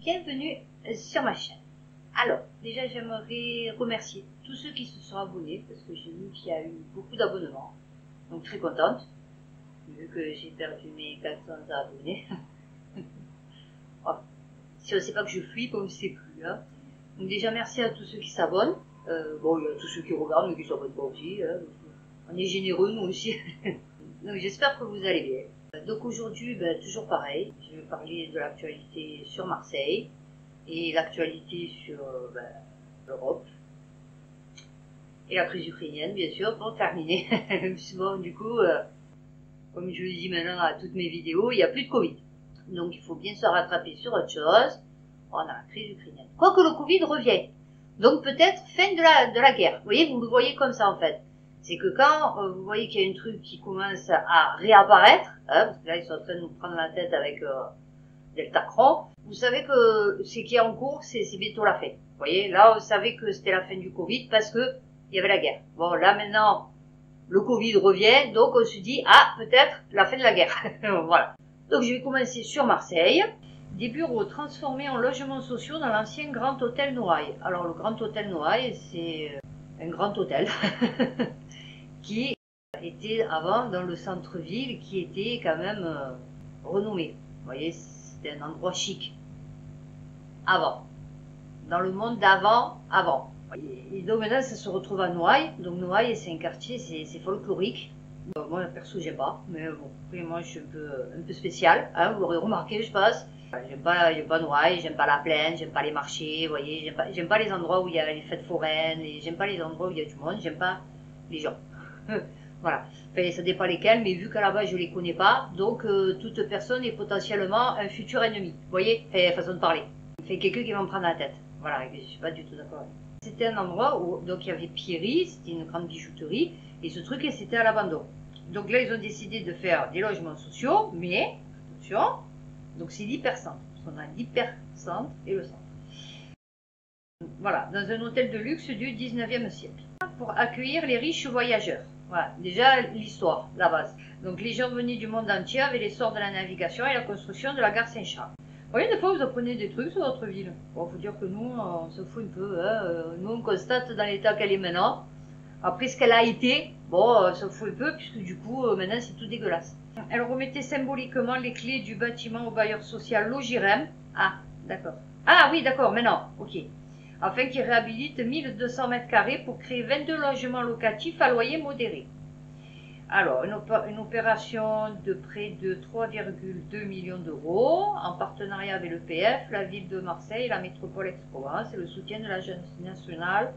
bienvenue sur ma chaîne. Alors, déjà j'aimerais remercier tous ceux qui se sont abonnés parce que j'ai vu qu'il y a eu beaucoup d'abonnements, donc très contente, vu que j'ai perdu mes 400 abonnés. Oh, si on ne sait pas que je fuis, on ne sait plus. Hein. Donc déjà merci à tous ceux qui s'abonnent, bon il y a tous ceux qui regardent mais qui ne s'abonnent pas aussi, hein. On est généreux nous aussi. Donc j'espère que vous allez bien. Donc aujourd'hui, toujours pareil, je vais parler de l'actualité sur Marseille et l'actualité sur l'Europe et la crise ukrainienne bien sûr pour terminer. Bon, du coup, comme je le dis maintenant à toutes mes vidéos, il n'y a plus de Covid. Donc il faut bien se rattraper sur autre chose. On a la crise ukrainienne. Quoique le Covid revient. Donc peut-être fin de la guerre. Vous voyez, vous le voyez comme ça en fait. C'est que quand vous voyez qu'il y a un truc qui commence à réapparaître, hein, parce que là ils sont en train de nous prendre la tête avec Deltacron, vous savez que ce qui est en cours, c'est bientôt la fin. Vous voyez, là on savait que c'était la fin du Covid parce que il y avait la guerre. Bon, là maintenant, le Covid revient, donc on se dit, ah, peut-être la fin de la guerre. Voilà. Donc je vais commencer sur Marseille. Des bureaux transformés en logements sociaux dans l'ancien Grand Hôtel Noailles. Alors le Grand Hôtel Noailles, c'est un grand hôtel qui était avant dans le centre-ville, qui était quand même renommé. Vous voyez, c'était un endroit chic. Avant. Dans le monde d'avant, avant. Et donc maintenant, ça se retrouve à Noailles. Donc Noailles, c'est un quartier, c'est folklorique. Moi, perso, j'aime pas. Mais bon, après, moi, je suis un peu spécial. Hein, vous l'aurez remarqué, je pense. J'aime pas Noailles, j'aime pas la plaine, j'aime pas les marchés, vous voyez. J'aime pas les endroits où il y a les fêtes foraines. J'aime pas les endroits où il y a du monde. J'aime pas les gens. Voilà. Enfin, ça dépend lesquels, mais vu qu'à la base, je les connais pas. Donc, toute personne est potentiellement un futur ennemi. Vous voyez, façon de parler. Fait quelqu'un qui va me prendre la tête. Voilà, je suis pas du tout d'accord. C'était un endroit où donc il y avait Pierry, c'était une grande bijouterie, et ce truc c'était à l'abandon. Donc là ils ont décidé de faire des logements sociaux, mais attention, donc c'est l'hypercentre. On a l'hypercentre et le centre. Voilà, dans un hôtel de luxe du 19e siècle. Pour accueillir les riches voyageurs. Voilà, déjà l'histoire, la base. Donc les gens venus du monde entier avec l'essor de la navigation et la construction de la gare Saint-Charles. Vous voyez, des fois, vous apprenez des trucs sur votre ville. Bon, faut dire que nous, on se fout un peu. Hein. Nous, on constate dans l'état qu'elle est maintenant. Après ce qu'elle a été, bon, on se fout un peu, puisque du coup, maintenant, c'est tout dégueulasse. Elle remettait symboliquement les clés du bâtiment au bailleur social Logirem. Ah, d'accord. Ah oui, d'accord, maintenant, ok. Afin qu'il réhabilite 1200 mètres carrés pour créer 22 logements locatifs à loyer modéré. Alors, une opération de près de 3,2 millions d'euros en partenariat avec l'EPF, la ville de Marseille, la métropole Aix-Provence et le soutien de l'Agence nationale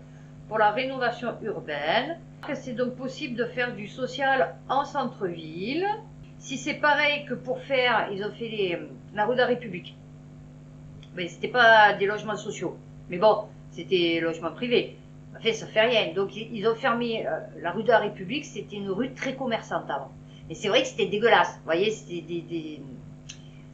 pour la rénovation urbaine. C'est donc possible de faire du social en centre-ville. Si c'est pareil que pour faire, ils ont fait la rue de la République. Mais c'était pas des logements sociaux. Mais bon, c'était logements privés. En fait, ça fait rien. Donc, ils ont fermé la rue de la République. C'était une rue très commerçante avant. Et c'est vrai que c'était dégueulasse. Vous voyez, c'était des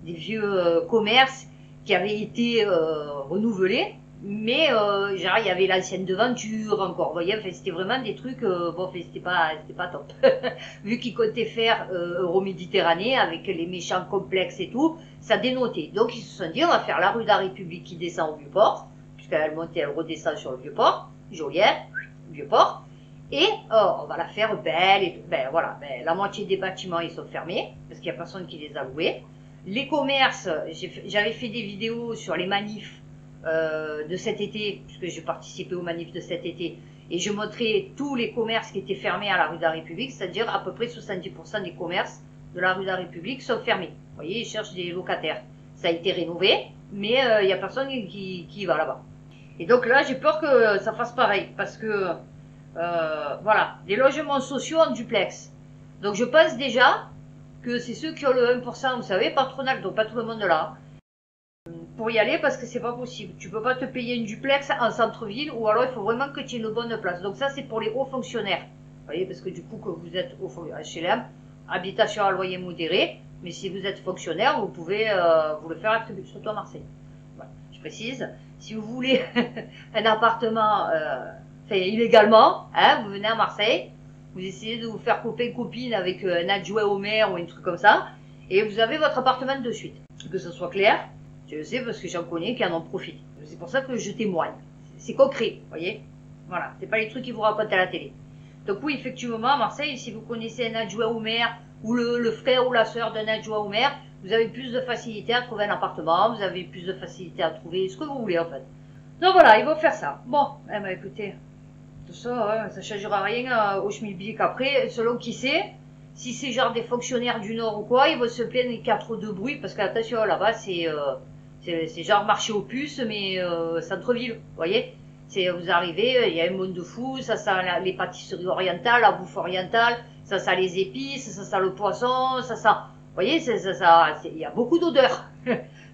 vieux commerces qui avaient été renouvelés. Mais, genre, il y avait l'ancienne devanture encore. Vous voyez, enfin, c'était vraiment des trucs, bon, enfin, c'était pas top. Vu qu'ils comptaient faire Euroméditerranée avec les méchants complexes et tout, ça dénotait. Donc, ils se sont dit, on va faire la rue de la République qui descend au Vieux-Port, puisqu'elle monte et elle redescend sur le Vieux-Port. Joliette, Vieux-Port, et on va la faire belle, et voilà, la moitié des bâtiments ils sont fermés, parce qu'il n'y a personne qui les a loués. Les commerces, j'avais fait des vidéos sur les manifs de cet été, puisque j'ai participé aux manifs de cet été, et je montrais tous les commerces qui étaient fermés à la rue de la République, c'est-à-dire à peu près 70% des commerces de la rue de la République sont fermés. Vous voyez, ils cherchent des locataires. Ça a été rénové, mais il n'y a personne qui va là-bas. Et donc là, j'ai peur que ça fasse pareil, parce que, voilà, des logements sociaux en duplex. Donc je pense déjà que c'est ceux qui ont le 1%, vous savez, patronal, donc pas tout le monde là, pour y aller, parce que c'est pas possible. Tu peux pas te payer une duplex en centre-ville, ou alors il faut vraiment que tu aies une bonne place. Donc ça, c'est pour les hauts fonctionnaires. Vous voyez, parce que du coup, que vous êtes au HLM, habitation à loyer modéré, mais si vous êtes fonctionnaire, vous pouvez vous le faire attribuer, surtout à Marseille. Voilà, je précise. Si vous voulez un appartement fait illégalement, hein, vous venez à Marseille, vous essayez de vous faire copain-copine avec un adjoint au maire ou un truc comme ça, et vous avez votre appartement de suite. Que ce soit clair, Je le sais parce que j'en connais qui en ont profité. C'est pour ça que je témoigne. C'est concret, vous voyez. Voilà, c'est pas les trucs qu'ils vous racontent à la télé. Donc oui, effectivement, à Marseille, si vous connaissez un adjoint au maire, ou le frère ou la sœur d'un adjoint au maire, vous avez plus de facilité à trouver un appartement, vous avez plus de facilité à trouver ce que vous voulez en fait. Donc voilà, ils vont faire ça. Bon, eh ben écoutez, tout ça, ça changera rien au schmilblick après, selon qui c'est. Si c'est genre des fonctionnaires du Nord ou quoi, ils vont se plaindre qu'il y a trop de bruit, parce qu'attention, là-bas, c'est genre marché aux puces, mais centre-ville, vous voyez. Vous arrivez, il y a un monde de fou, ça sent les pâtisseries orientales, la bouffe orientale, ça sent les épices, ça sent le poisson, ça sent... Vous voyez, il y a beaucoup d'odeurs.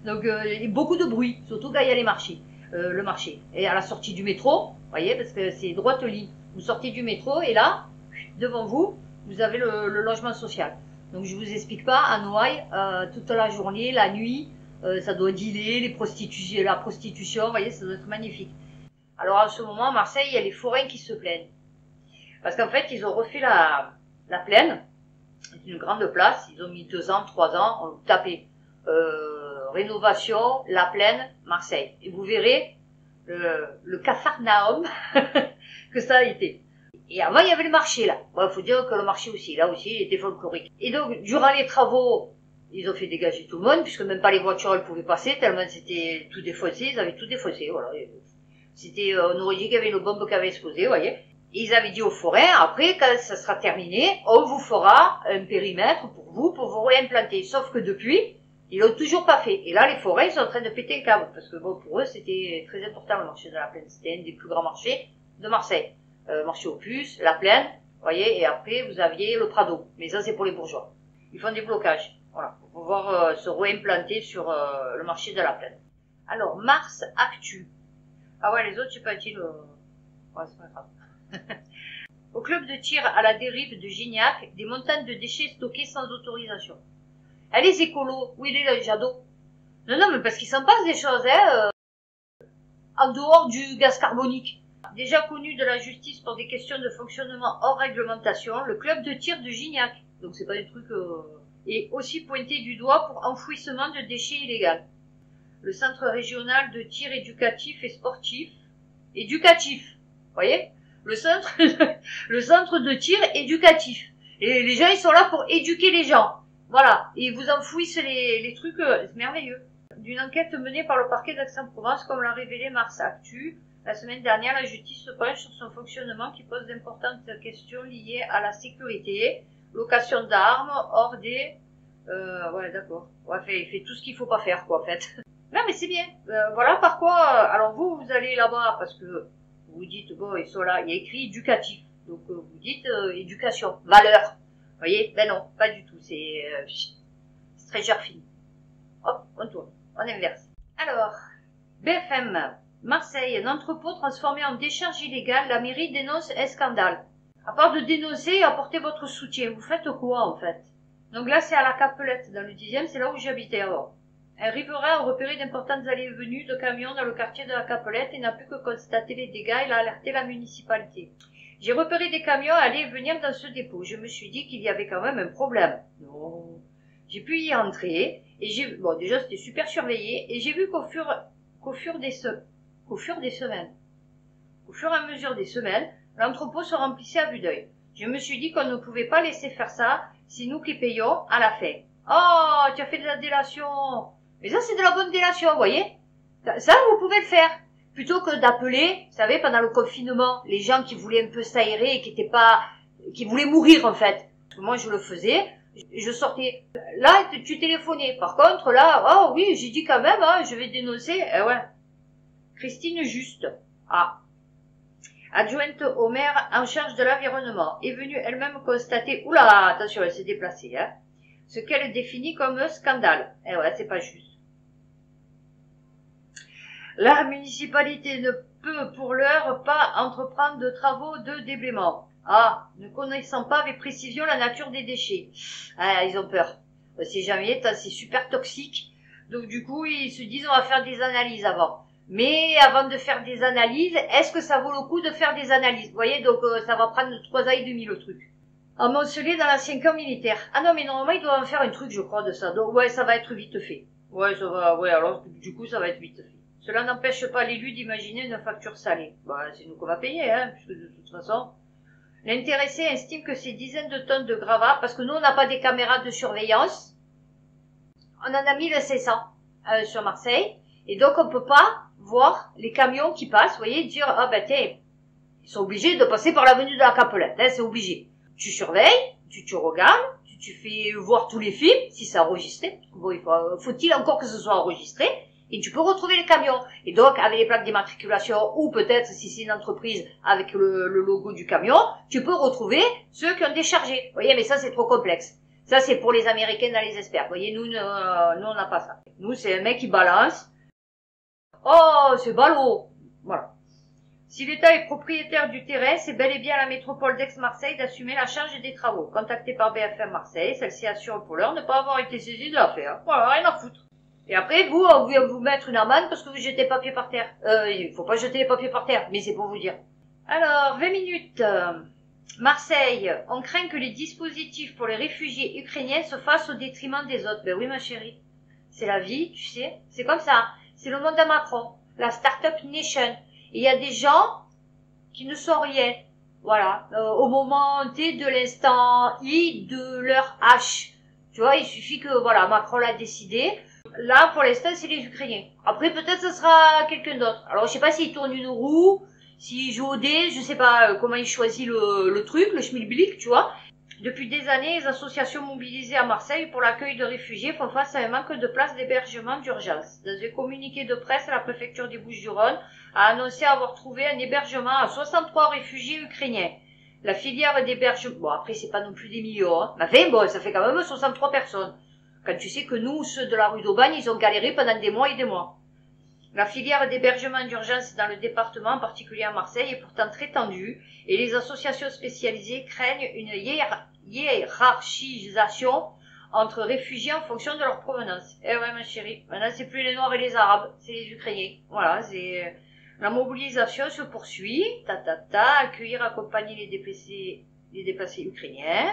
Donc, beaucoup de bruit, surtout quand il y a les marchés, le marché. Et à la sortie du métro, vous voyez, parce que c'est droite ligne. Vous sortez du métro et là, devant vous, vous avez le logement social. Donc, je vous explique pas, à Noailles, toute la journée, la nuit, ça doit dealer, la prostitution, vous voyez, ça doit être magnifique. Alors, en ce moment, à Marseille, il y a les forains qui se plaignent. Parce qu'en fait, ils ont refait la plaine. C'est une grande place. Ils ont mis 2 ans, 3 ans. On tapait rénovation, la plaine, Marseille. Et vous verrez le capharnaüm que ça a été. Et avant, il y avait le marché, là. Bon, faut dire que le marché aussi, là aussi, il était folklorique. Et donc, durant les travaux, ils ont fait dégager tout le monde, puisque même pas les voitures, elles pouvaient passer, tellement c'était tout défoncé. Ils avaient tout défoncé, voilà. On aurait dit qu'il y avait une bombe qui avait explosé, vous voyez. Et ils avaient dit aux forêts, après, quand ça sera terminé, on vous fera un périmètre pour vous réimplanter. Sauf que depuis, ils l'ont toujours pas fait. Et là, les forêts, ils sont en train de péter un câble. Parce que bon, pour eux, c'était très important, le marché de la Plaine. C'était un des plus grands marchés de Marseille. Marché aux puces, la Plaine, vous voyez, et après, vous aviez le Prado. Mais ça, c'est pour les bourgeois. Ils font des blocages, voilà, pour pouvoir se réimplanter sur le marché de la Plaine. Alors, Mars Actu. Ah ouais, les autres, j'ai pas dit le... Ouais, c'est pas grave. Au club de tir à la dérive de Gignac, des montagnes de déchets stockés sans autorisation. Ah, les écolos, où il est le Jadot? Non, mais parce qu'il s'en passe des choses, en dehors du gaz carbonique. Déjà connu de la justice pour des questions de fonctionnement hors réglementation, le club de tir de Gignac, donc c'est pas des trucs... est aussi pointé du doigt pour enfouissement de déchets illégaux. Le centre régional de tir éducatif et sportif. Éducatif, vous voyez, le centre de tir éducatif. Et les gens, ils sont là pour éduquer les gens. Voilà, et ils vous enfouissent les trucs, c'est merveilleux. D'une enquête menée par le parquet d'Aix-en-Provence, comme l'a révélé Mars Actu, la semaine dernière, la justice se penche sur son fonctionnement qui pose d'importantes questions liées à la sécurité, location d'armes, hors des... ouais, d'accord. Ouais, il fait tout ce qu'il faut pas faire, quoi, en fait. Non, mais c'est bien. Voilà par quoi... alors vous allez là-bas parce que vous dites, bon, ils sont là, il y a écrit éducatif. Donc vous dites éducation, valeur. Vous voyez? Ben non, pas du tout. C'est Stranger Things. Hop, on tourne, on inverse. Alors, BFM, Marseille, un entrepôt transformé en décharge illégale, la mairie dénonce un scandale. À part de dénoncer et apporter votre soutien, vous faites quoi en fait? Donc là, c'est à la Capelette, dans le 10e, c'est là où j'habitais avant. Un riverain a repéré d'importantes allées et venues de camions dans le quartier de la Capelette et n'a pu que constater les dégâts. Il a alerté la municipalité. J'ai repéré des camions aller et venir dans ce dépôt. Je me suis dit qu'il y avait quand même un problème. Non. J'ai pu y entrer et bon, déjà c'était super surveillé et j'ai vu qu'au fur et à mesure des semaines, l'entrepôt se remplissait à vue d'œil. Je me suis dit qu'on ne pouvait pas laisser faire ça, c'est nous qui payons à la fin. Oh, tu as fait de la délation. Mais ça, c'est de la bonne délation, vous voyez. Ça, vous pouvez le faire. Plutôt que d'appeler, vous savez, pendant le confinement, les gens qui voulaient un peu s'aérer et qui voulaient mourir, en fait. Moi, je le faisais, je sortais. Là, tu téléphonais. Par contre, là, oh oui, j'ai dit quand même, hein, je vais dénoncer. Eh ouais. Christine Juste. Ah. Adjointe au maire en charge de l'environnement, est venue elle-même constater, oula, attention, elle s'est déplacée, hein, ce qu'elle définit comme un scandale. Eh ouais, c'est pas juste. La municipalité ne peut pour l'heure pas entreprendre de travaux de déblaiement. Ah, ne connaissant pas avec précision la nature des déchets. Ah, ils ont peur. On sait jamais, c'est super toxique. Donc du coup, ils se disent on va faire des analyses avant. Mais avant de faire des analyses, est-ce que ça vaut le coup de faire des analyses? Vous voyez, donc ça va prendre 3 ans et demi le truc. Amoncelé dans l'ancien camp militaire. Ah non, mais normalement, ils doivent en faire un truc, je crois, de ça. Donc ouais, ça va être vite fait. Ouais, ça va, ouais, alors du coup, ça va être vite fait. Cela n'empêche pas l'élu d'imaginer une facture salée. Bah, c'est nous qu'on va payer, hein, puisque de toute façon, l'intéressé estime que ces dizaines de tonnes de gravats, parce que nous, on n'a pas des caméras de surveillance, on en a 1500 sur Marseille, et donc on peut pas voir les camions qui passent, vous voyez, dire, ah ben tiens, ils sont obligés de passer par l'avenue de la Capelette, hein, c'est obligé. Tu surveilles, tu regardes, tu fais voir tous les films, si c'est enregistré, bon, faut-il encore que ce soit enregistré, et tu peux retrouver les camions. Et donc, avec les plaques d'immatriculation, ou peut-être, si c'est une entreprise, avec le logo du camion, tu peux retrouver ceux qui ont déchargé. Vous voyez, mais ça, c'est trop complexe. Ça, c'est pour les Américains dans les experts. Vous voyez, nous, on n'a pas ça. Nous, c'est un mec qui balance. Oh, c'est ballot. Voilà. Si l'État est propriétaire du terrain, c'est bel et bien à la métropole d'Aix-Marseille d'assumer la charge des travaux. Contacté par BFM Marseille, celle-ci assure pour l'heure ne pas avoir été saisie de l'affaire. Voilà, rien à foutre. Et après, vous, on vient vous mettre une amende parce que vous jetez le papier par terre. Il faut pas jeter les papiers par terre, mais c'est pour vous dire. Alors, 20 minutes. Marseille, on craint que les dispositifs pour les réfugiés ukrainiens se fassent au détriment des autres. Ben oui, ma chérie. C'est la vie, tu sais. C'est comme ça. C'est le monde à Macron. La Startup Nation. Et il y a des gens qui ne sont rien. Voilà. Au moment T de l'instant I de leur H. Tu vois, il suffit que, voilà, Macron l'a décidé. Là, pour l'instant, c'est les Ukrainiens. Après, peut-être ce sera quelqu'un d'autre. Alors, je sais pas s'il tourne une roue, s'il joue au dé, je sais pas comment il choisit le truc, le schmilblick, tu vois. Depuis des années, les associations mobilisées à Marseille pour l'accueil de réfugiés font face à un manque de places d'hébergement d'urgence. Dans un communiqué de presse, la préfecture des Bouches-du-Rhône a annoncé avoir trouvé un hébergement à 63 réfugiés ukrainiens. La filière d'hébergement, bon après c'est pas non plus des millions, hein, mais enfin bon, ça fait quand même 63 personnes. Quand tu sais que nous, ceux de la rue d'Aubagne, ils ont galéré pendant des mois et des mois. La filière d'hébergement d'urgence dans le département, en particulier à Marseille, est pourtant très tendue et les associations spécialisées craignent une hiérarchisation entre réfugiés en fonction de leur provenance. Eh ouais, ma chérie, maintenant c'est plus les Noirs et les Arabes, c'est les Ukrainiens. Voilà, c'est... La mobilisation se poursuit, accueillir, accompagner les déplacés ukrainiens.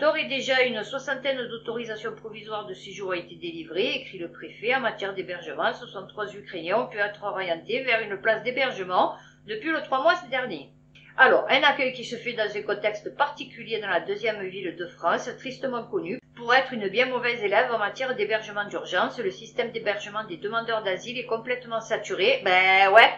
D'ores et déjà, une soixantaine d'autorisations provisoires de séjour a été délivrée, écrit le préfet. En matière d'hébergement, 63 Ukrainiens ont pu être orientés vers une place d'hébergement depuis le 3 mois dernier. Alors, un accueil qui se fait dans un contexte particulier dans la deuxième ville de France, tristement connue pour être une bien mauvaise élève en matière d'hébergement d'urgence. Le système d'hébergement des demandeurs d'asile est complètement saturé. Ben ouais,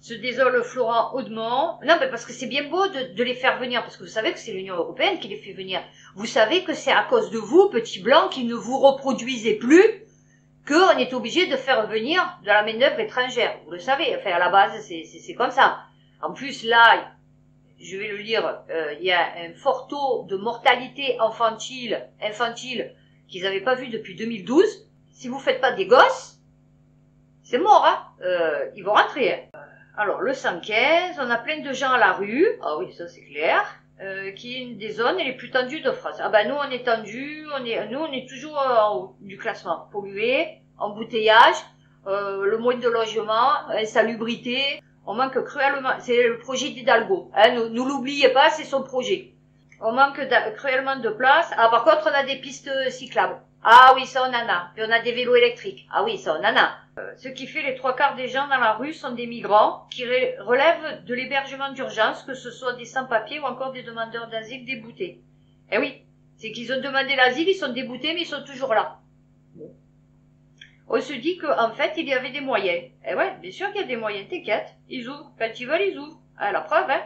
se désole Florent Audemont. Non, mais parce que c'est bien beau de les faire venir, parce que vous savez que c'est l'Union européenne qui les fait venir. Vous savez que c'est à cause de vous, petits blancs, qui ne vous reproduisez plus, qu'on est obligé de faire venir de la main-d'œuvre étrangère. Vous le savez, enfin à la base, c'est comme ça. En plus, là, je vais le lire, il y a un fort taux de mortalité infantile qu'ils n'avaient pas vu depuis 2012. Si vous faites pas des gosses, c'est mort, hein. Ils vont rentrer, hein. Alors, le 115, on a plein de gens à la rue. Ah oui, ça c'est clair. Qui est une des zones les plus tendues de France. Ah ben, nous, on est tendus, nous, on est toujours en haut du classement. Pollué, embouteillage, le moins de logement, insalubrité. On manque cruellement, c'est le projet d'Hidalgo. Hein, nous l'oubliez pas, c'est son projet. On manque cruellement de place. Ah, par contre, on a des pistes cyclables. Ah oui, ça on en a. Puis on a des vélos électriques. Ah oui, ça on en a. Ce qui fait les 3/4 des gens dans la rue sont des migrants qui relèvent de l'hébergement d'urgence, que ce soit des sans-papiers ou encore des demandeurs d'asile déboutés. Eh oui, c'est qu'ils ont demandé l'asile, ils sont déboutés, mais ils sont toujours là. Bon. On se dit qu'en fait, il y avait des moyens. Eh ouais, bien sûr qu'il y a des moyens, t'inquiète. Ils ouvrent. Quand ils veulent, ils ouvrent. Ah, la preuve, hein.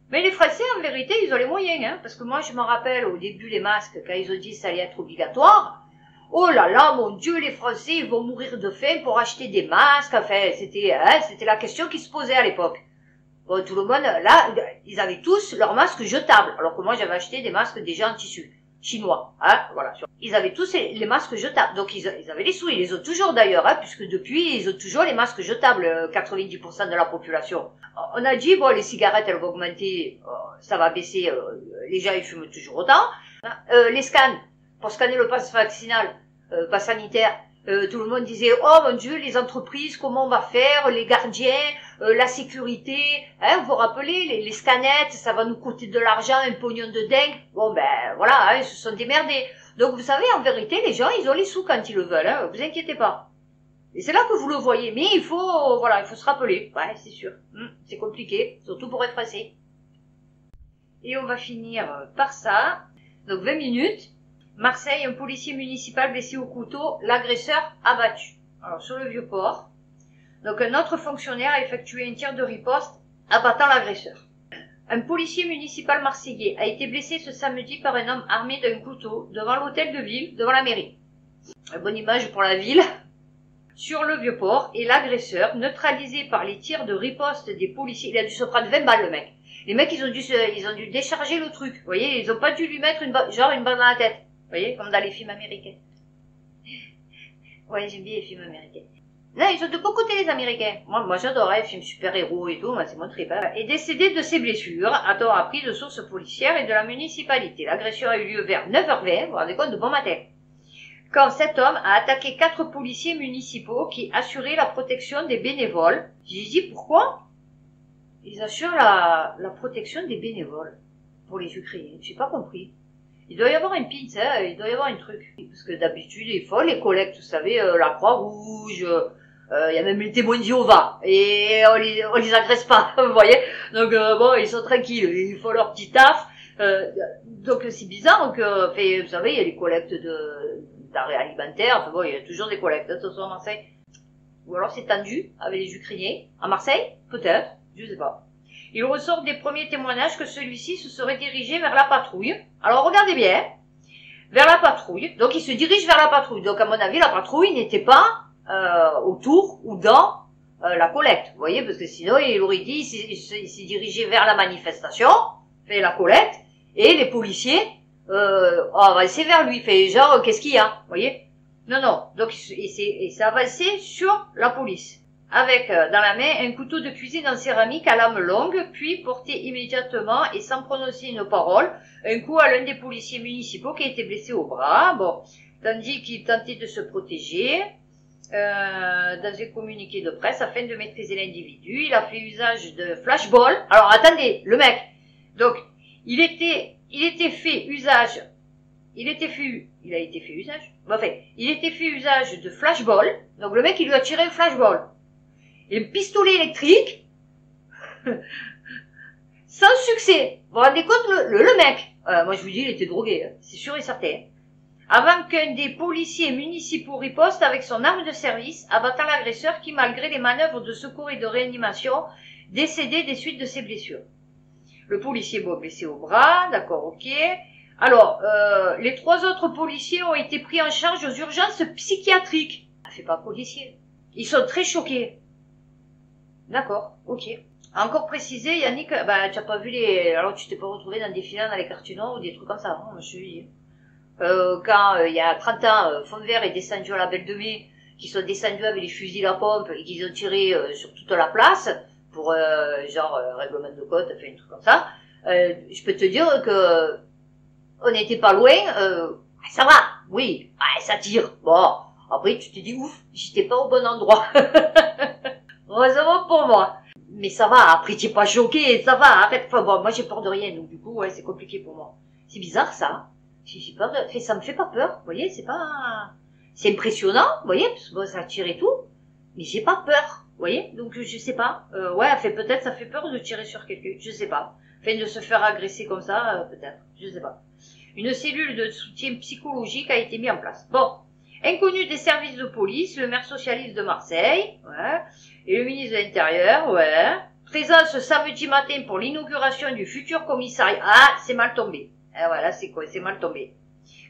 Mais les Français, en vérité, ils ont les moyens, hein. Parce que moi, je m'en rappelle, au début, les masques, quand ils ont dit que ça allait être obligatoire. Oh là là, mon Dieu, les Français, ils vont mourir de faim pour acheter des masques. Enfin, c'était la question qui se posait à l'époque. Bon, tout le monde, là, ils avaient tous leurs masques jetables. Alors que moi, j'avais acheté des masques déjà en tissu. Chinois, hein, voilà. Ils avaient tous les masques jetables. Donc, ils avaient les sous. Ils les ont toujours d'ailleurs, hein, puisque depuis, ils ont toujours les masques jetables, 90% de la population. On a dit, bon, les cigarettes, elles vont augmenter, ça va baisser, les gens, ils fument toujours autant. Les scans, pour scanner le pass vaccinal, pass sanitaire, Tout le monde disait, oh mon Dieu, les entreprises, comment on va faire, les gardiens, la sécurité, hein, vous vous rappelez, les scanettes, ça va nous coûter de l'argent, un pognon de dingue. Bon ben voilà, hein, ils se sont démerdés. Donc vous savez, en vérité, les gens, ils ont les sous quand ils le veulent, hein, vous inquiétez pas. Et c'est là que vous le voyez, mais il faut, voilà, il faut se rappeler, ouais, c'est sûr. C'est compliqué, surtout pour être pressé. Et on va finir par ça. Donc 20 minutes. Marseille, un policier municipal blessé au couteau, l'agresseur abattu. Alors sur le Vieux-Port, donc un autre fonctionnaire a effectué un tir de riposte abattant l'agresseur. Un policier municipal marseillais a été blessé ce samedi par un homme armé d'un couteau devant l'hôtel de ville, devant la mairie. Une bonne image pour la ville. Sur le Vieux-Port, et l'agresseur, neutralisé par les tirs de riposte des policiers, il a dû se prendre 20 balles le mec. Les mecs ils ont dû décharger le truc, vous voyez, ils ont pas dû lui mettre une balle dans la tête. Vous voyez, comme dans les films américains. Ouais, j'aime bien les films américains. Non, ils ont de beaux côtés, les Américains. Moi j'adore les films super-héros et tout, moi c'est mon trip. Hein. Est décédé de ses blessures, a-t-on appris de sources policières et de la municipalité. L'agression a eu lieu vers 9h20, vous vous rendez compte, de bon matin. Quand cet homme a attaqué 4 policiers municipaux qui assuraient la protection des bénévoles. J'ai dit, pourquoi ils assurent la protection des bénévoles pour les Ukrainiens? J'ai pas compris. Il doit y avoir une pince, hein, il doit y avoir un truc. Parce que d'habitude, ils font les collectes, vous savez, la Croix-Rouge, il y a même les témoins de Jéhovah. Et on les agresse pas, vous voyez. Donc bon, ils sont tranquilles, ils font leur petit taf. Donc c'est bizarre que, vous savez, il y a les collectes d'arrêts alimentaires, enfin bon, il y a toujours des collectes, de toute façon à Marseille. Ou alors c'est tendu avec les Ukrainiens. À Marseille, peut-être, je sais pas. Il ressort des premiers témoignages que celui-ci se serait dirigé vers la patrouille. Alors regardez bien, vers la patrouille. Donc il se dirige vers la patrouille. Donc à mon avis, la patrouille n'était pas autour ou dans la collecte. Vous voyez, parce que sinon il aurait dit, il s'est dirigé vers la manifestation, fait la collecte, et les policiers avancé vers lui, fait genre qu'est-ce qu'il y a, vous voyez. Non, non. Donc il s'est avancé sur la police. Avec dans la main un couteau de cuisine en céramique à lame longue, puis porté immédiatement et sans prononcer une parole, un coup à l'un des policiers municipaux qui a été blessé au bras, bon, tandis qu'il tentait de se protéger, dans un communiqué de presse afin de maîtriser l'individu. Il a fait usage de flashball. Alors attendez, le mec, donc il a été fait usage de flashball, donc le mec il lui a tiré un flashball. Et un pistolet électrique, sans succès. Vous vous rendez compte, le mec, moi je vous dis, il était drogué, hein, c'est sûr et certain. Avant qu'un des policiers municipaux riposte avec son arme de service, abattant l'agresseur qui, malgré les manœuvres de secours et de réanimation, décédait des suites de ses blessures. Le policier blessé au bras, d'accord, ok. Alors, les 3 autres policiers ont été pris en charge aux urgences psychiatriques. Ça fait pas policier. Ils sont très choqués. D'accord, ok. Encore précisé, Yannick, bah, tu as pas vu alors tu t'es pas retrouvé dans des films dans les quartiers nord ou des trucs comme ça, hein, je te dis. Quand, il y a 30 ans, Fontvert est descendu à la Belle de Mai, qui sont descendus avec les fusils à pompe et qu'ils ont tiré sur toute la place, pour, règlement de côte, enfin, un truc comme ça, je peux te dire que, on n'était pas loin, ça va, oui, ça tire. Bon, après tu te dis, ouf, j'étais pas au bon endroit. Heureusement pour moi. Mais ça va, après tu es pas choqué, ça va, arrête. Enfin bon, moi j'ai peur de rien, donc du coup, ouais, c'est compliqué pour moi. C'est bizarre ça. J'ai peur de... ça me fait pas peur, vous voyez, c'est pas... C'est impressionnant, vous voyez, parce que bon, ça tire et tout, mais j'ai pas peur, vous voyez, donc je sais pas. Ouais, peut-être ça fait peur de tirer sur quelqu'un, je sais pas. Enfin, de se faire agresser comme ça, peut-être, je sais pas. Une cellule de soutien psychologique a été mise en place. Bon, inconnu des services de police, le maire socialiste de Marseille, ouais, et le ministre de l'Intérieur, ouais, présent ce samedi matin pour l'inauguration du futur commissariat. Ah, c'est mal tombé. Ah voilà, c'est quoi, c'est mal tombé.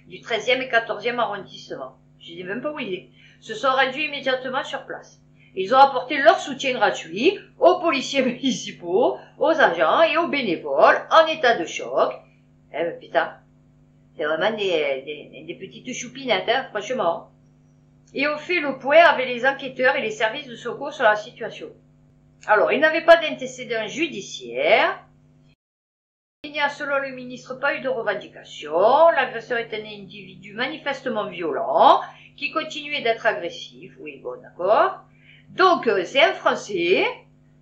Du 13e et 14e arrondissement. Je sais même pas où il est. Se sont rendus immédiatement sur place. Ils ont apporté leur soutien gratuit aux policiers municipaux, aux agents et aux bénévoles en état de choc. Eh ben putain, c'est vraiment des petites choupinettes, hein, franchement. Et ont fait le point avec les enquêteurs et les services de secours sur la situation. Alors, ils n'avaient pas d'antécédents judiciaires. Il n'y a, selon le ministre, pas eu de revendication. L'agresseur est un individu manifestement violent, qui continuait d'être agressif. Oui, bon, d'accord. Donc, c'est un Français,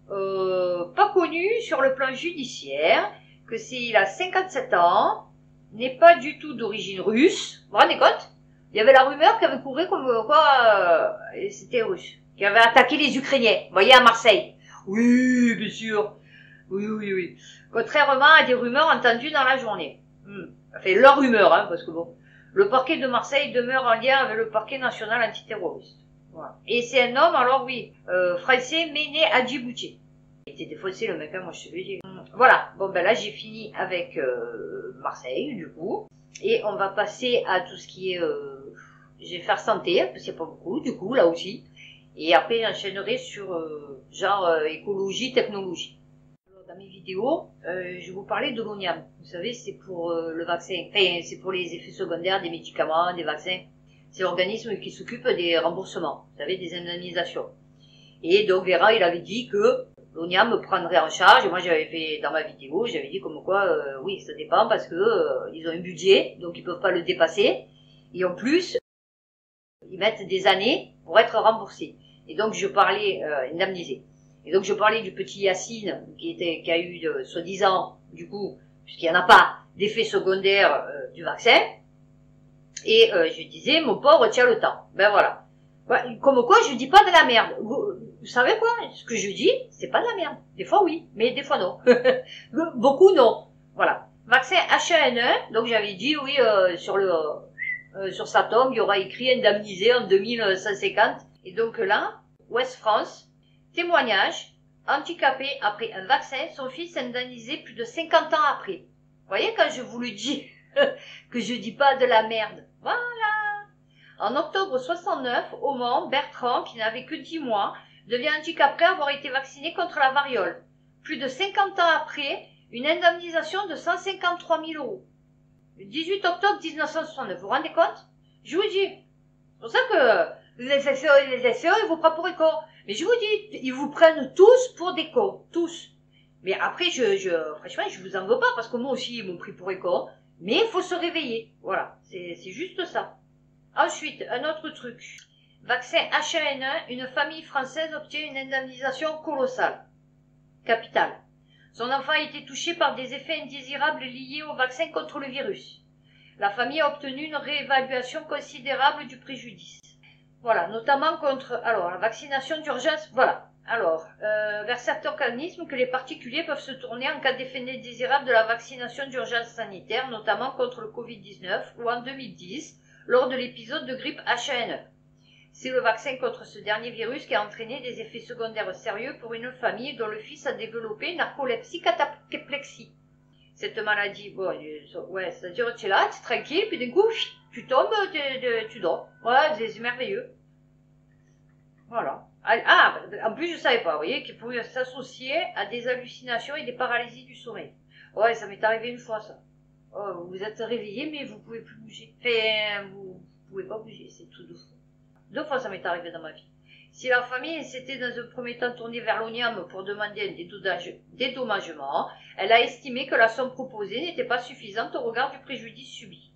pas connu sur le plan judiciaire, que il a 57 ans, n'est pas du tout d'origine russe. Vous vous rendez compte? Il y avait la rumeur qui avait couru comme quoi c'était russe, qui avait attaqué les Ukrainiens, vous voyez, à Marseille. Oui, bien sûr. Oui. Contrairement à des rumeurs entendues dans la journée. Enfin, leur rumeur, hein, parce que bon, le parquet de Marseille demeure en lien avec le parquet national antiterroriste. Voilà. Et c'est un homme, alors oui, français, mais né à Djibouti. Il était défoncé le mec, hein, moi je te le dis. Voilà, bon ben là j'ai fini avec Marseille, du coup. Et on va passer à tout ce qui est... je vais faire santé, parce qu'il n'y a pas beaucoup, du coup, là aussi. Et après j'enchaînerai sur genre écologie, technologie. Dans mes vidéos, je vais vous parler de l'ONIAM. Vous savez, c'est pour le vaccin. Enfin, c'est pour les effets secondaires des médicaments, des vaccins. C'est l'organisme qui s'occupe des remboursements, vous savez, des indemnisations. Et donc Vera, il avait dit que l'ONIAM me prendrait en charge. Et moi, j'avais fait dans ma vidéo, j'avais dit comme quoi, oui, ça dépend parce que ils ont un budget, donc ils peuvent pas le dépasser. Et en plus, ils mettent des années pour être remboursés. Et donc, je parlais indemnisé. Et donc, je parlais du petit Yacine qui a eu, soi-disant, du coup, puisqu'il n'y en a pas, d'effet secondaire du vaccin. Et je disais, mon pauvre, tiens le temps. Ben voilà. Ouais, comme quoi, je dis pas de la merde. Vous savez quoi? Ce que je dis, c'est pas de la merde. Des fois oui, mais des fois non. Beaucoup non. Voilà. Vaccin H1N1. Donc j'avais dit oui sur sa tombe, il y aura écrit indemnisé en 2150. Et donc là, Ouest France, témoignage, handicapé après un vaccin, son fils indemnisé plus de 50 ans après. Vous voyez quand je vous le dis que je dis pas de la merde. Voilà. En octobre 69, au Mans, Bertrand, qui n'avait que 10 mois, devient handicapé après avoir été vacciné contre la variole. Plus de 50 ans après, une indemnisation de 153 000 euros. Le 18 octobre 1969, vous vous rendez compte? Je vous dis. C'est pour ça que les SSE, ils vous prennent pour des cons. Mais je vous dis, ils vous prennent tous pour des cons. Tous. Mais après, franchement, je vous en veux pas, parce que moi aussi, ils m'ont pris pour des cons. Mais il faut se réveiller. Voilà. C'est juste ça. Ensuite, un autre truc. Vaccin H1N1, une famille française obtient une indemnisation colossale. Capitale. Son enfant a été touché par des effets indésirables liés au vaccin contre le virus. La famille a obtenu une réévaluation considérable du préjudice. Voilà, notamment contre, alors, la vaccination d'urgence, voilà. Alors, vers cet organisme que les particuliers peuvent se tourner en cas d'effet indésirable de la vaccination d'urgence sanitaire, notamment contre le Covid-19, ou en 2010, lors de l'épisode de grippe H1N1. C'est le vaccin contre ce dernier virus qui a entraîné des effets secondaires sérieux pour une famille dont le fils a développé une narcolepsie cataplexie. Cette maladie, bon, ouais, c'est-à-dire tu es là, tu es tranquille, puis d'un coup, tu tombes, tu dors. Ouais, c'est merveilleux. Voilà. Ah, en plus je savais pas, vous voyez, qu'il pouvait s'associer à des hallucinations et des paralysies du sommeil. Ouais, ça m'est arrivé une fois ça. Oh, vous êtes réveillé, mais vous pouvez plus bouger. Enfin, vous pouvez pas bouger, c'est tout douce. 2 fois ça m'est arrivé dans ma vie. Si la famille s'était dans un premier temps tournée vers l'ONIAM pour demander un dédommagement, elle a estimé que la somme proposée n'était pas suffisante au regard du préjudice subi.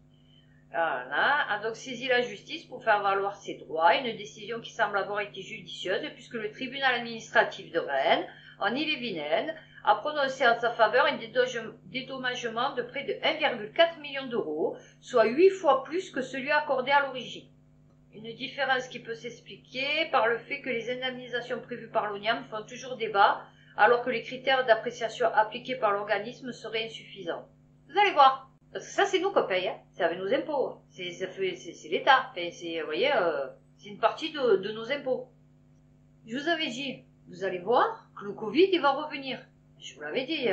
Voilà, a donc saisi la justice pour faire valoir ses droits, une décision qui semble avoir été judicieuse puisque le tribunal administratif de Rennes, en Ille-et-Vilaine, a prononcé en sa faveur un dédommagement de près de 1,4 million d'euros, soit 8 fois plus que celui accordé à l'origine. Une différence qui peut s'expliquer par le fait que les indemnisations prévues par l'ONIAM font toujours débat, alors que les critères d'appréciation appliqués par l'organisme seraient insuffisants. Vous allez voir, parce que ça c'est nous qu'on paye, hein. C'est avec nos impôts, c'est l'État, enfin, vous voyez, c'est une partie de nos impôts. Je vous avais dit, vous allez voir que le Covid il va revenir. Je vous l'avais dit,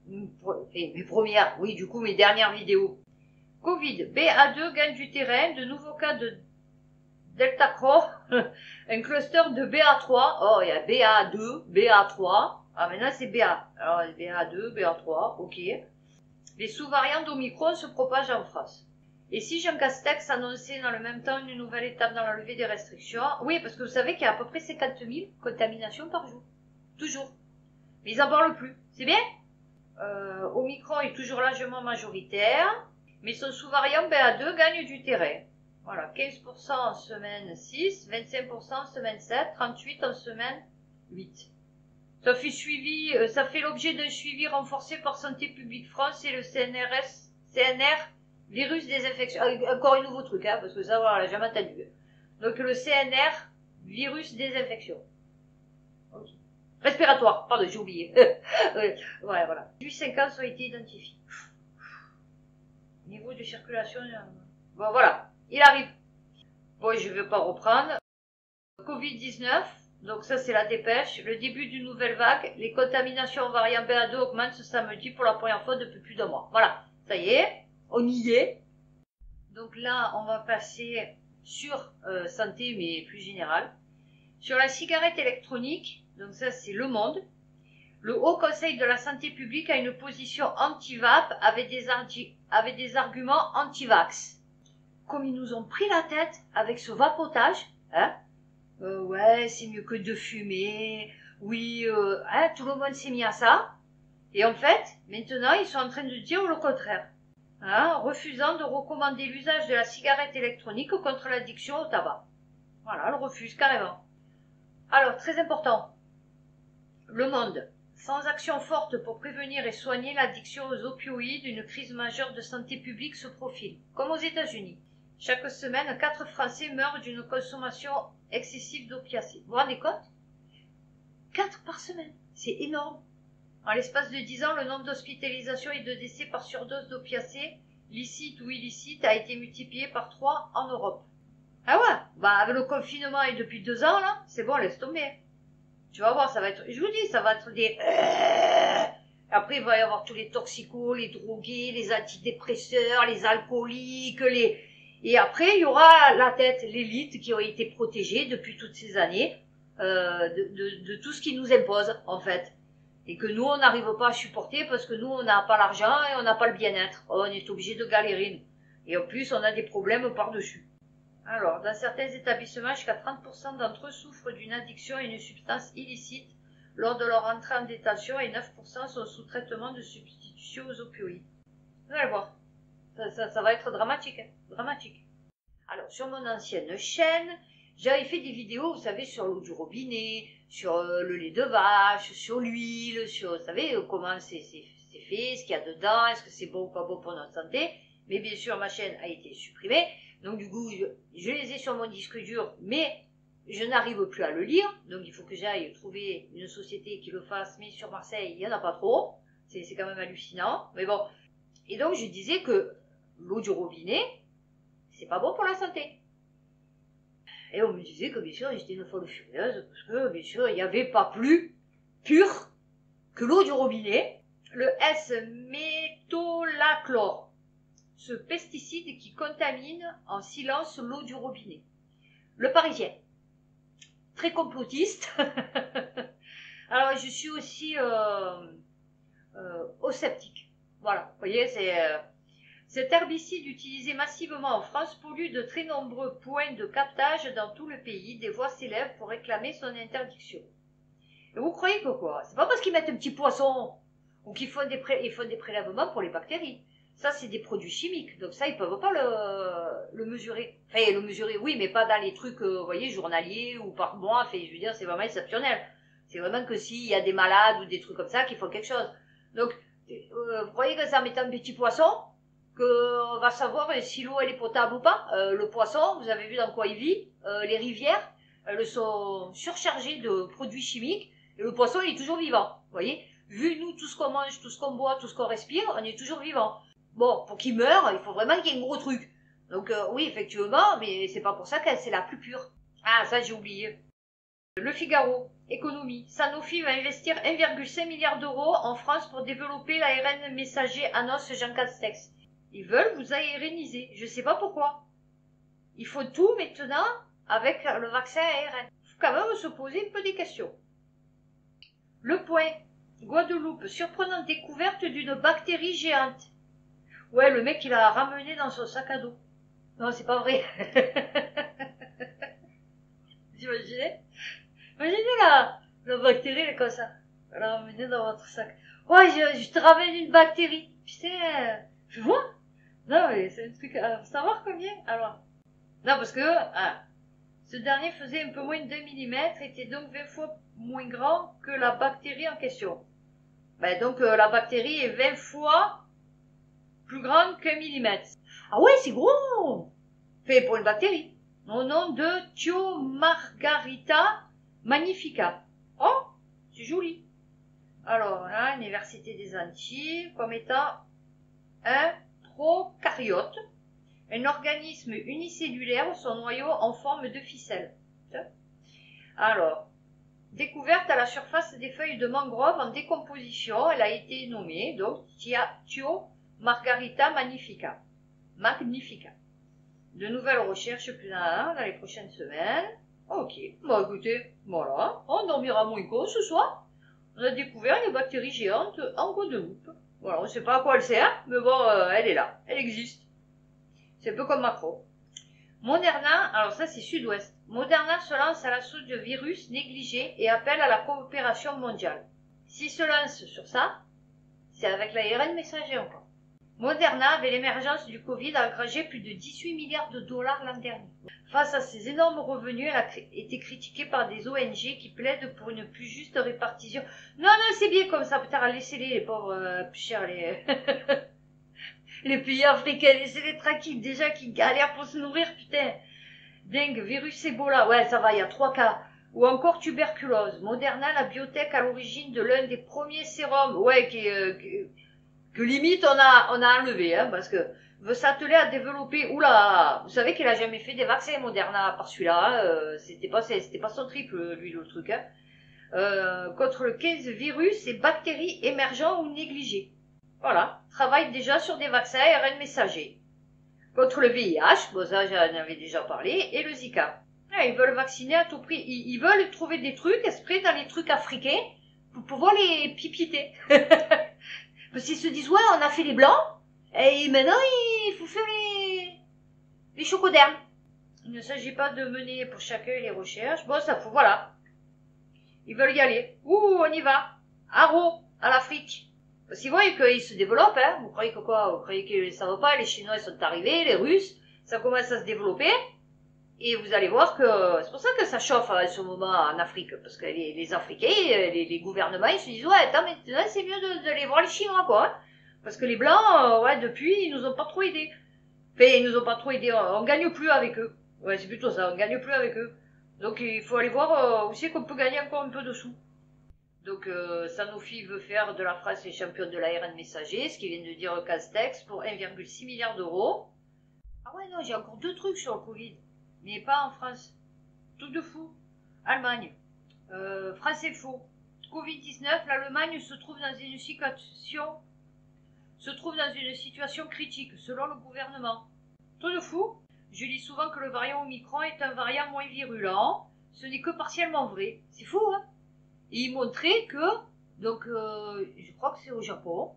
mes premières, oui du coup mes dernières vidéos. Covid, BA2 gagne du terrain, de nouveaux cas de Delta Croix, un cluster de BA3, oh il y a BA2, BA3, ah maintenant c'est BA, alors BA2, BA3, ok. Les sous-variants d'Omicron se propagent en France. Et si Jean Castex annonçait dans le même temps une nouvelle étape dans la levée des restrictions, oui parce que vous savez qu'il y a à peu près 50 000 contaminations par jour, toujours. Mais ils n'en parlent plus, c'est bien? Omicron est toujours largement majoritaire, mais son sous-variant BA2 gagne du terrain. Voilà, 15% en semaine 6, 25% en semaine 7, 38% en semaine 8. Ça fait l'objet d'un suivi renforcé par Santé publique France et le CNR, virus des infections. Encore un nouveau truc, hein, parce que ça, voilà, j'ai jamais entendu. Donc le CNR, virus des infections. Okay. Respiratoire, pardon, j'ai oublié. Ouais, voilà. 8-5 ans ont été identifiés. Niveau de circulation, bon voilà, il arrive. Bon, je ne vais pas reprendre. Covid-19, donc ça c'est la dépêche. Le début d'une nouvelle vague. Les contaminations variant BA2 augmentent ce samedi pour la première fois depuis plus d'un mois. Voilà, ça y est, on y est. Donc là, on va passer sur santé, mais plus générale. Sur la cigarette électronique, donc ça c'est Le Monde. Le Haut Conseil de la Santé publique a une position anti-vape avec des arguments anti-vax. Comme ils nous ont pris la tête avec ce vapotage, hein, ouais, c'est mieux que de fumer, oui, hein, tout le monde s'est mis à ça. Et en fait, maintenant, ils sont en train de dire le contraire, hein, refusant de recommander l'usage de la cigarette électronique contre l'addiction au tabac. Voilà, le refuse carrément. Alors, très important, Le Monde. Sans action forte pour prévenir et soigner l'addiction aux opioïdes, une crise majeure de santé publique se profile, comme aux États-Unis. Chaque semaine, 4 Français meurent d'une consommation excessive d'opiacés. Vous vous rendez compte? 4 par semaine, c'est énorme. En l'espace de 10 ans, le nombre d'hospitalisations et de décès par surdose d'opiacés, licites ou illicites, a été multiplié par 3 en Europe. Ah ouais, bah avec le confinement et depuis 2 ans, là, c'est bon, laisse tomber. Tu vas voir, ça va être, je vous dis, ça va être des... Après, il va y avoir tous les toxicos, les drogués, les antidépresseurs, les alcooliques, Et après, il y aura la tête, l'élite qui a été protégée depuis toutes ces années de tout ce qui nous impose, en fait. Et que nous, on n'arrive pas à supporter parce que nous, on n'a pas l'argent et on n'a pas le bien-être. On est obligé de galérer. Et en plus, on a des problèmes par-dessus. Alors, dans certains établissements, jusqu'à 30% d'entre eux souffrent d'une addiction à une substance illicite lors de leur entrée en détention et 9% sont sous traitement de substitution aux opioïdes. Vous allez voir, ça va être dramatique, hein, dramatique. Alors, sur mon ancienne chaîne, j'avais fait des vidéos, vous savez, sur l'eau du robinet, sur le lait de vache, sur l'huile, sur, vous savez, comment c'est fait, ce qu'il y a dedans, est-ce que c'est bon ou pas bon pour notre santé. Mais bien sûr, ma chaîne a été supprimée. Donc du coup, je les ai sur mon disque dur, mais je n'arrive plus à le lire. Donc il faut que j'aille trouver une société qui le fasse, mais sur Marseille, il n'y en a pas trop. C'est quand même hallucinant. Mais bon. Et donc je disais que l'eau du robinet, c'est pas bon pour la santé. Et on me disait que bien sûr, j'étais une folle furieuse, parce que bien sûr, il n'y avait pas plus pur que l'eau du robinet. Le S-métolachlore, ce pesticide qui contamine en silence l'eau du robinet. Le Parisien, très complotiste. Alors je suis aussi sceptique. Voilà, vous voyez, cet herbicide utilisé massivement en France pollue de très nombreux points de captage dans tout le pays. Des voix s'élèvent pour réclamer son interdiction. Et vous croyez que quoi? C'est pas parce qu'ils mettent un petit poisson ou qu'ils font des prélèvements pour les bactéries. Ça, c'est des produits chimiques. Donc ça, ils peuvent pas le mesurer. Enfin, le mesurer, oui, mais pas dans les trucs, vous voyez, journaliers ou par mois. Enfin, je veux dire, c'est vraiment exceptionnel. C'est vraiment que s'il y a des malades ou des trucs comme ça qui font quelque chose. Donc, vous croyez que ça met un petit poisson, qu'on va savoir si l'eau elle est potable ou pas. Le poisson, vous avez vu dans quoi il vit. Les rivières, elles sont surchargées de produits chimiques. Et le poisson, il est toujours vivant. Vous voyez, vu nous, tout ce qu'on mange, tout ce qu'on boit, tout ce qu'on respire, on est toujours vivant. Bon, pour qu'il meure, il faut vraiment qu'il y ait un gros truc. Donc oui, effectivement, mais c'est pas pour ça qu'elle c'est la plus pure. Ah, ça j'ai oublié. Le Figaro, économie. Sanofi va investir 1,5 milliard d'euros en France pour développer l'ARN messager, annonce Jean Castex. Ils veulent vous aéréniser. Je sais pas pourquoi. Il faut tout maintenant avec le vaccin ARN. Il faut quand même se poser un peu des questions. Le Point, Guadeloupe, surprenante découverte d'une bactérie géante. Ouais, le mec, il l'a ramené dans son sac à dos. Non, c'est pas vrai. Vous imaginez? Imaginez la bactérie, elle est comme ça. Elle l'a ramené dans votre sac. Ouais, je te ramène une bactérie. Putain, fais voir. Non, mais c'est un truc à savoir combien. Alors, non, parce que ce dernier faisait un peu moins de 2 mm, était donc 20 fois moins grand que la bactérie en question. Ben, donc, la bactérie est 20 fois plus grande qu'un millimètre. Ah ouais, c'est gros! Fait pour une bactérie. Au nom de Thiomargarita magnifica. Oh, c'est joli. Alors, là, Université des Antilles, comme étant un prokaryote, un organisme unicellulaire, son noyau en forme de ficelle. Alors, découverte à la surface des feuilles de mangrove en décomposition, elle a été nommée donc Thiomargarita magnifica. Magnifica. De nouvelles recherches plus dans les prochaines semaines. Ok, bon écoutez, voilà, on dormira moins con ce soir. On a découvert une bactérie géante en Guadeloupe. Voilà, on ne sait pas à quoi elle sert, mais bon, elle est là, elle existe. C'est un peu comme Macron. Moderna, alors ça c'est Sud-Ouest. Moderna se lance à l'assaut de virus négligés et appelle à la coopération mondiale. S'il se lance sur ça, c'est avec l'ARN messager encore. Moderna, avec l'émergence du Covid, a engrangé plus de 18 milliards de dollars l'an dernier. Face à ces énormes revenus, elle a été critiquée par des ONG qui plaident pour une plus juste répartition. Non, non, c'est bien comme ça, putain, laissez-les, les pauvres, plus chers, les pays africains, laissez-les tranquilles, déjà, qui galèrent pour se nourrir, putain. Dingue, virus Ebola, ouais, ça va, il y a 3 cas. Ou encore tuberculose. Moderna, la biotech à l'origine de l'un des premiers sérums, ouais, que limite on a enlevé, hein, parce que veut s'atteler à développer. Oula, vous savez qu'il a jamais fait des vaccins Moderna par celui-là, hein, c'était pas son triple lui le truc, hein. Contre le 15 virus et bactéries émergents ou négligés. Voilà, travaille déjà sur des vaccins ARN messagers. Contre le VIH, bon ça j'en avais déjà parlé, et le Zika. Ah, ils veulent vacciner à tout prix. Ils veulent trouver des trucs, esprit dans les trucs africains, pour pouvoir les pipiter. Parce qu'ils se disent, ouais, on a fait les blancs, et maintenant, il faut faire les chocodermes. Il ne s'agit pas de mener pour chacun les recherches. Bon, ça faut, voilà. Ils veulent y aller. Ouh, on y va. Haro, à l'Afrique. Parce qu'ils voient qu'ils se développent, hein. Vous croyez que quoi? Vous croyez que ça va pas? Les Chinois, ils sont arrivés, les Russes, ça commence à se développer. Et vous allez voir que c'est pour ça que ça chauffe à ce moment en Afrique, parce que les Africains, les gouvernements, ils se disent ouais, attends, mais c'est mieux d'aller voir les Chinois, quoi, hein, parce que les Blancs, ouais, depuis, ils nous ont pas trop aidés. Enfin, ils nous ont pas trop aidés, on gagne plus avec eux. Ouais, c'est plutôt ça, on gagne plus avec eux. Donc il faut aller voir aussi qu'on peut gagner encore un peu de sous. Donc Sanofi veut faire de la France les champions de l'ARN messager, ce qui vient de dire Castex, pour 1,6 milliard d'euros. Ah ouais, non, j'ai encore 2 trucs sur le Covid. Mais pas en France. Truc de fou. Allemagne. France Info. Covid-19, l'Allemagne se trouve dans une situation critique, selon le gouvernement. Truc de fou. Je lis souvent que le variant Omicron est un variant moins virulent. Ce n'est que partiellement vrai. C'est fou, hein? Et il montrait que, donc, je crois que c'est au Japon,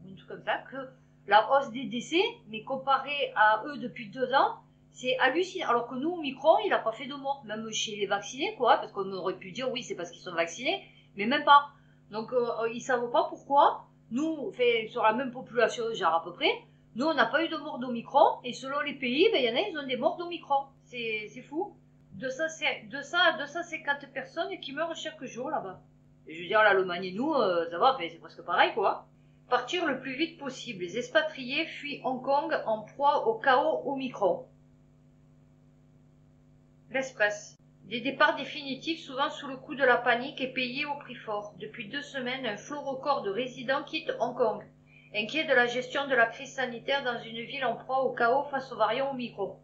ou un truc comme ça, que la hausse des décès, mais comparé à eux depuis 2 ans, c'est hallucinant. Alors que nous, Omicron, il n'a pas fait de mort, même chez les vaccinés, quoi, parce qu'on aurait pu dire, oui, c'est parce qu'ils sont vaccinés, mais même pas. Donc, ils ne savent pas pourquoi. Nous, sur la même population, genre à peu près, nous, on n'a pas eu de mort d'Omicron, et selon les pays, ben, y en a, ils ont des morts d'Omicron. C'est fou. 200 à 250 personnes qui meurent chaque jour là-bas. Et je veux dire, l'Allemagne et nous, ça va, c'est presque pareil, quoi. Partir le plus vite possible. Les expatriés fuient Hong Kong en proie au chaos Omicron. L'Express. Des départs définitifs, souvent sous le coup de la panique et payés au prix fort. Depuis 2 semaines, un flot record de résidents quitte Hong Kong, inquiets de la gestion de la crise sanitaire dans une ville en proie au chaos face au variant Omicron.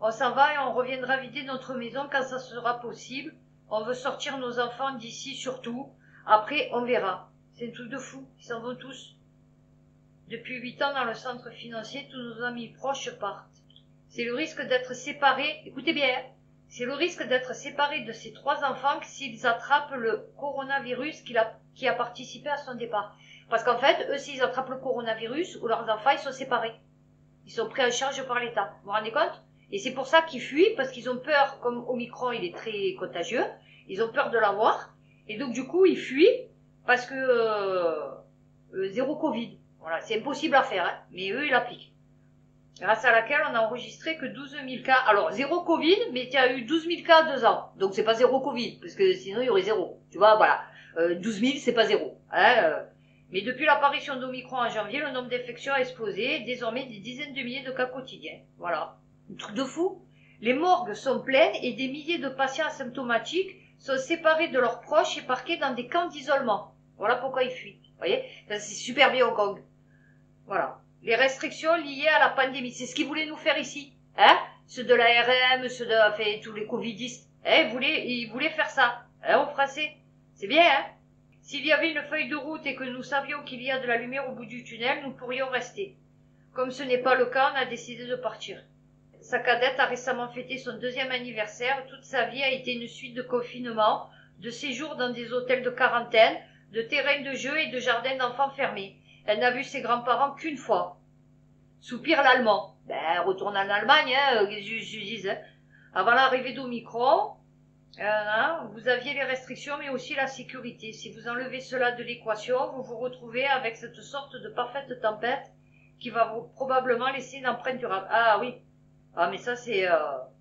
On s'en va et on reviendra vider notre maison quand ça sera possible. On veut sortir nos enfants d'ici surtout. Après, on verra. C'est un truc de fou. Ils s'en vont tous. Depuis 8 ans dans le centre financier, tous nos amis proches partent. C'est le risque d'être séparés, écoutez bien, c'est le risque d'être séparés de ces 3 enfants s'ils attrapent le coronavirus qui a participé à son départ. Parce qu'en fait, eux, s'ils attrapent le coronavirus, ou leurs enfants, ils sont séparés. Ils sont pris en charge par l'État. Vous vous rendez compte? Et c'est pour ça qu'ils fuient, parce qu'ils ont peur, comme Omicron, il est très contagieux, ils ont peur de l'avoir. Et donc, du coup, ils fuient, parce que zéro Covid. Voilà, c'est impossible à faire, hein, mais eux, ils l'appliquent. Grâce à laquelle on a enregistré que 12 000 cas. Alors, zéro Covid, mais il y a eu 12 000 cas en 2 ans. Donc, c'est pas zéro Covid, parce que sinon, il y aurait zéro. Tu vois, voilà. 12 000, c'est pas zéro. Hein, mais depuis l'apparition d'Omicron en janvier, le nombre d'infections a explosé. Désormais, des dizaines de milliers de cas quotidiens. Voilà. Un truc de fou. Les morgues sont pleines et des milliers de patients asymptomatiques sont séparés de leurs proches et parqués dans des camps d'isolement. Voilà pourquoi ils fuient. Vous voyez? Ça, c'est super bien Hong Kong. Voilà. Les restrictions liées à la pandémie. C'est ce qu'ils voulaient nous faire ici. Hein? Ceux de l'ARM, ceux de, enfin, tous les covidistes. Hein? Ils voulaient faire ça. Hein, aux Français. C'est bien, hein? S'il y avait une feuille de route et que nous savions qu'il y a de la lumière au bout du tunnel, nous pourrions rester. Comme ce n'est pas le cas, on a décidé de partir. Sa cadette a récemment fêté son 2e anniversaire. Toute sa vie a été une suite de confinements, de séjours dans des hôtels de quarantaine, de terrains de jeux et de jardins d'enfants fermés. Elle n'a vu ses grands-parents qu'une fois. Soupire l'allemand. Ben, retourne en Allemagne, hein, je dis, hein. Avant l'arrivée d'Omicron, vous aviez les restrictions, mais aussi la sécurité. Si vous enlevez cela de l'équation, vous vous retrouvez avec cette sorte de parfaite tempête qui va vous probablement laisser une empreinte durable. Ah oui. Ah, mais ça, c'est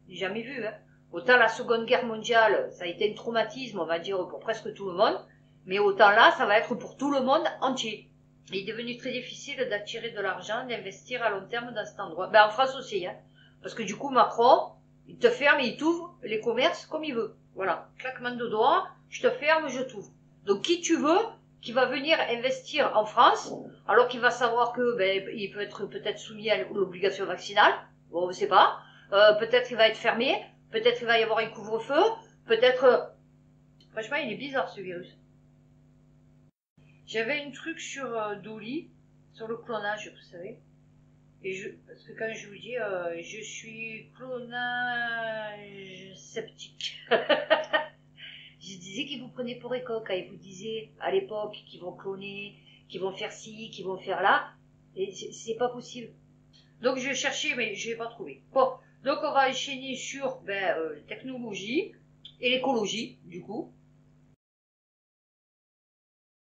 jamais vu, hein. Autant la Seconde Guerre mondiale, ça a été un traumatisme, on va dire, pour presque tout le monde, mais autant là, ça va être pour tout le monde entier. Il est devenu très difficile d'attirer de l'argent, d'investir à long terme dans cet endroit. Ben, en France aussi, hein. Parce que du coup, Macron, il te ferme et il t'ouvre les commerces comme il veut. Voilà. Claquement de doigts, je te ferme, je t'ouvre. Donc, qui tu veux, qui va venir investir en France, alors qu'il va savoir que, ben, il peut être peut-être soumis à l'obligation vaccinale. Bon, on ne sait pas. Peut-être il va être fermé. Peut-être il va y avoir un couvre-feu. Peut-être... Franchement, il est bizarre, ce virus. J'avais un truc sur Dolly, sur le clonage, vous savez. Et parce que quand je vous dis, je suis clonage sceptique. Je disais qu'ils vous prenaient pour éco quand ils vous disaient à l'époque qu'ils vont cloner, qu'ils vont faire ci, qu'ils vont faire là. Et c'est pas possible. Donc je cherchais, mais je l'ai pas trouvé. Bon, donc on va enchaîner sur technologie et l'écologie, du coup.